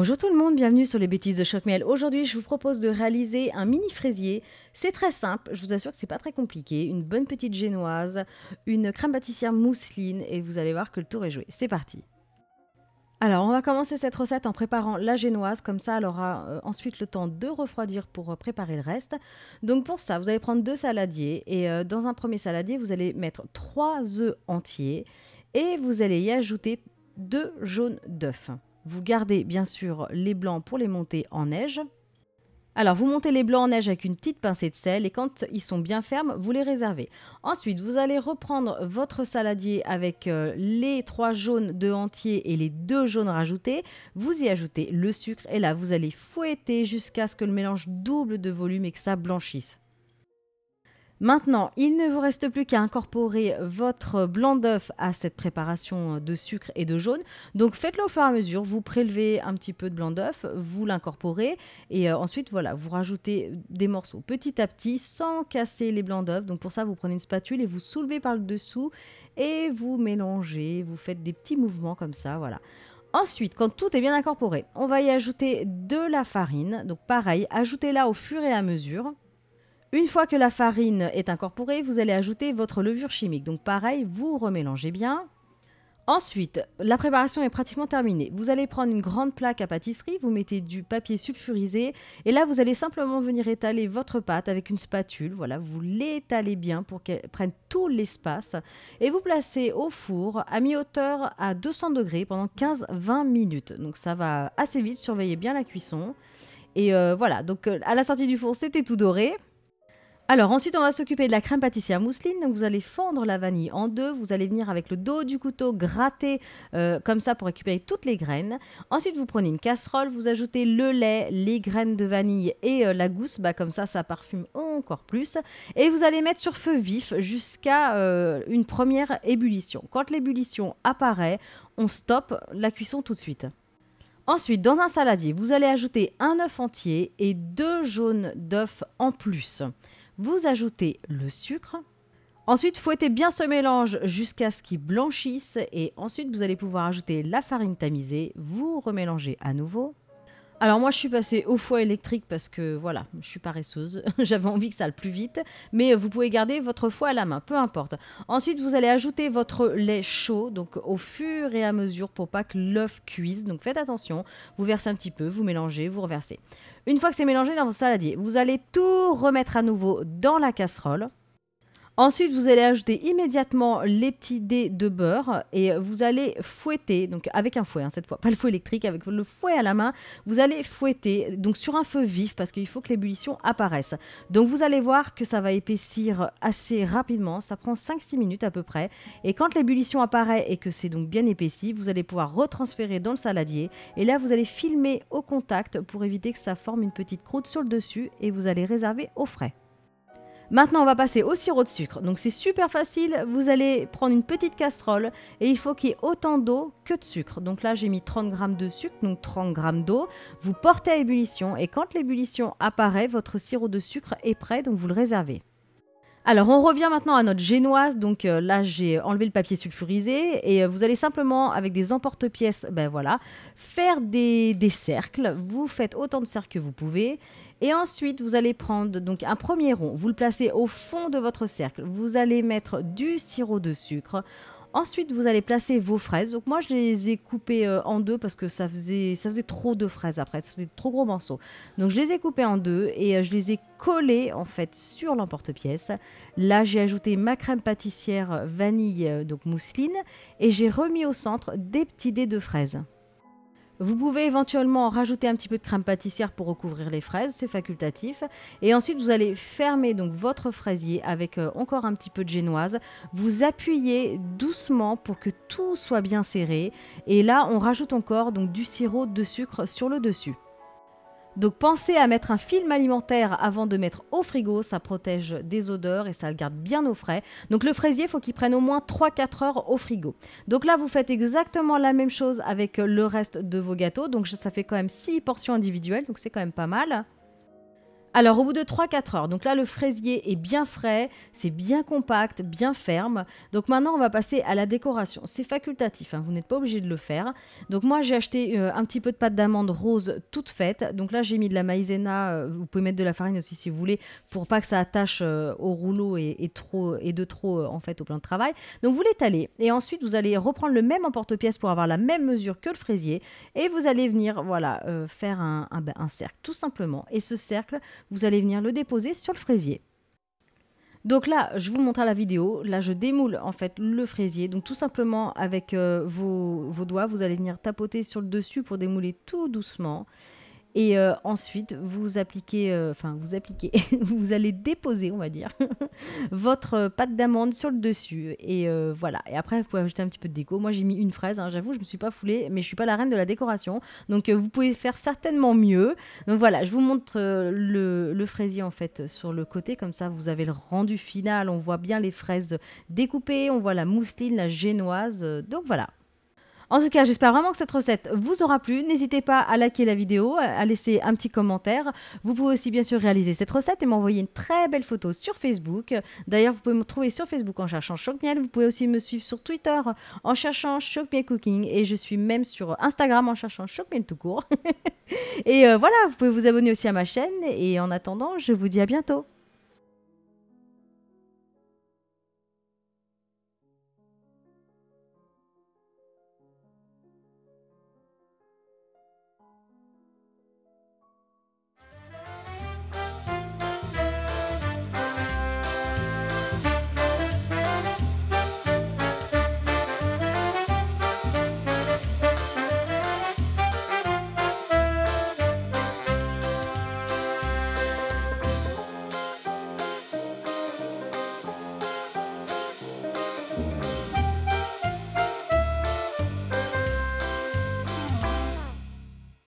Bonjour tout le monde, bienvenue sur les bêtises de Choc-Miel. Aujourd'hui, je vous propose de réaliser un mini fraisier. C'est très simple, je vous assure que c'est pas très compliqué. Une bonne petite génoise, une crème pâtissière mousseline et vous allez voir que le tour est joué. C'est parti. Alors, on va commencer cette recette en préparant la génoise, comme ça elle aura ensuite le temps de refroidir pour préparer le reste. Donc pour ça, vous allez prendre 2 saladiers et dans un premier saladier, vous allez mettre 3 œufs entiers et vous allez y ajouter 2 jaunes d'œufs. Vous gardez bien sûr les blancs pour les monter en neige. Alors vous montez les blancs en neige avec une petite pincée de sel et quand ils sont bien fermes, vous les réservez. Ensuite, vous allez reprendre votre saladier avec les 3 jaunes d'œufs entiers et les 2 jaunes rajoutés. Vous y ajoutez le sucre et là vous allez fouetter jusqu'à ce que le mélange double de volume et que ça blanchisse. Maintenant, il ne vous reste plus qu'à incorporer votre blanc d'œuf à cette préparation de sucre et de jaune. Donc faites-le au fur et à mesure, vous prélevez un petit peu de blanc d'œuf, vous l'incorporez et ensuite voilà, vous rajoutez des morceaux petit à petit sans casser les blancs d'œuf. Donc pour ça, vous prenez une spatule et vous soulevez par le dessous et vous mélangez, vous faites des petits mouvements comme ça, voilà. Ensuite, quand tout est bien incorporé, on va y ajouter de la farine. Donc pareil, ajoutez-la au fur et à mesure. Une fois que la farine est incorporée, vous allez ajouter votre levure chimique. Donc pareil, vous remélangez bien. Ensuite, la préparation est pratiquement terminée. Vous allez prendre une grande plaque à pâtisserie, vous mettez du papier sulfurisé et là, vous allez simplement venir étaler votre pâte avec une spatule. Voilà, vous l'étalez bien pour qu'elle prenne tout l'espace et vous placez au four à mi-hauteur à 200 degrés pendant 15-20 minutes. Donc ça va assez vite, surveillez bien la cuisson. Et voilà, donc à la sortie du four, c'était tout doré. Alors ensuite on va s'occuper de la crème pâtissière mousseline, donc vous allez fendre la vanille en deux, vous allez venir avec le dos du couteau gratter comme ça pour récupérer toutes les graines. Ensuite vous prenez une casserole, vous ajoutez le lait, les graines de vanille et la gousse, comme ça ça parfume encore plus. Et vous allez mettre sur feu vif jusqu'à une première ébullition. Quand l'ébullition apparaît, on stoppe la cuisson tout de suite. Ensuite, dans un saladier, vous allez ajouter un œuf entier et 2 jaunes d'œufs en plus. Vous ajoutez le sucre. Ensuite, fouettez bien ce mélange jusqu'à ce qu'il blanchisse. Et ensuite, vous allez pouvoir ajouter la farine tamisée. Vous remélangez à nouveau. Alors moi, je suis passée au four électrique parce que voilà, je suis paresseuse. J'avais envie que ça aille plus vite. Mais vous pouvez garder votre four à la main, peu importe. Ensuite, vous allez ajouter votre lait chaud, donc au fur et à mesure pour pas que l'œuf cuise. Donc faites attention. Vous versez un petit peu, vous mélangez, vous reversez. Une fois que c'est mélangé dans votre saladier, vous allez tout remettre à nouveau dans la casserole. Ensuite, vous allez ajouter immédiatement les petits dés de beurre et vous allez fouetter, donc avec un fouet cette fois, pas le fouet électrique, avec le fouet à la main, vous allez fouetter donc sur un feu vif parce qu'il faut que l'ébullition apparaisse. Donc vous allez voir que ça va épaissir assez rapidement, ça prend 5-6 minutes à peu près et quand l'ébullition apparaît et que c'est donc bien épaissi, vous allez pouvoir retransférer dans le saladier et là vous allez filmer au contact pour éviter que ça forme une petite croûte sur le dessus et vous allez réserver au frais. Maintenant, on va passer au sirop de sucre. Donc, c'est super facile. Vous allez prendre une petite casserole et il faut qu'il y ait autant d'eau que de sucre. Donc là, j'ai mis 30 g de sucre, donc 30 g d'eau. Vous portez à ébullition et quand l'ébullition apparaît, votre sirop de sucre est prêt, donc vous le réservez. Alors, on revient maintenant à notre génoise. Donc là, j'ai enlevé le papier sulfurisé et vous allez simplement, avec des emporte-pièces, faire des cercles. Vous faites autant de cercles que vous pouvez. Et ensuite, vous allez prendre donc un premier rond. Vous le placez au fond de votre cercle. Vous allez mettre du sirop de sucre. Ensuite, vous allez placer vos fraises. Donc moi, je les ai coupées en deux parce que ça faisait trop de fraises après. Ça faisait de trop gros morceaux. Donc, je les ai coupées en deux et je les ai collées en fait sur l'emporte-pièce. Là, j'ai ajouté ma crème pâtissière vanille, donc mousseline. Et j'ai remis au centre des petits dés de fraises. Vous pouvez éventuellement rajouter un petit peu de crème pâtissière pour recouvrir les fraises, c'est facultatif. Et ensuite, vous allez fermer donc votre fraisier avec encore un petit peu de génoise. Vous appuyez doucement pour que tout soit bien serré. Et là, on rajoute encore donc du sirop de sucre sur le dessus. Donc pensez à mettre un film alimentaire avant de mettre au frigo, ça protège des odeurs et ça le garde bien au frais. Donc le fraisier, il faut qu'il prenne au moins 3-4 heures au frigo. Donc là, vous faites exactement la même chose avec le reste de vos gâteaux. Donc ça fait quand même 6 portions individuelles, donc c'est quand même pas mal. Alors, au bout de 3-4 heures, donc là, le fraisier est bien frais, c'est bien compact, bien ferme. Donc maintenant, on va passer à la décoration. C'est facultatif, hein, vous n'êtes pas obligé de le faire. Donc moi, j'ai acheté un petit peu de pâte d'amande rose toute faite. Donc là, j'ai mis de la maïzena, vous pouvez mettre de la farine aussi si vous voulez, pour pas que ça attache au rouleau et de trop en fait au plan de travail. Donc vous l'étalez et ensuite, vous allez reprendre le même emporte-pièce pour avoir la même mesure que le fraisier. Et vous allez venir voilà, faire un cercle, tout simplement. Et ce cercle, vous allez venir le déposer sur le fraisier. Donc là, je vous montre à la vidéo. Là, je démoule en fait le fraisier. Donc tout simplement avec vos doigts, vous allez venir tapoter sur le dessus pour démouler tout doucement. Et ensuite, vous appliquez, vous allez déposer, on va dire, votre pâte d'amande sur le dessus. Et voilà. Et après, vous pouvez ajouter un petit peu de déco. Moi, j'ai mis une fraise. Hein, j'avoue, je ne me suis pas foulée, mais je ne suis pas la reine de la décoration. Donc, vous pouvez faire certainement mieux. Donc voilà, je vous montre le fraisier en fait sur le côté. Comme ça, vous avez le rendu final. On voit bien les fraises découpées. On voit la mousseline, la génoise. Donc voilà. En tout cas, j'espère vraiment que cette recette vous aura plu. N'hésitez pas à liker la vidéo, à laisser un petit commentaire. Vous pouvez aussi bien sûr réaliser cette recette et m'envoyer une très belle photo sur Facebook. D'ailleurs, vous pouvez me trouver sur Facebook en cherchant Choc-Miel. Vous pouvez aussi me suivre sur Twitter en cherchant Choc-Miel Cooking. Et je suis même sur Instagram en cherchant Choc-Miel tout court. Et voilà, vous pouvez vous abonner aussi à ma chaîne. Et en attendant, je vous dis à bientôt.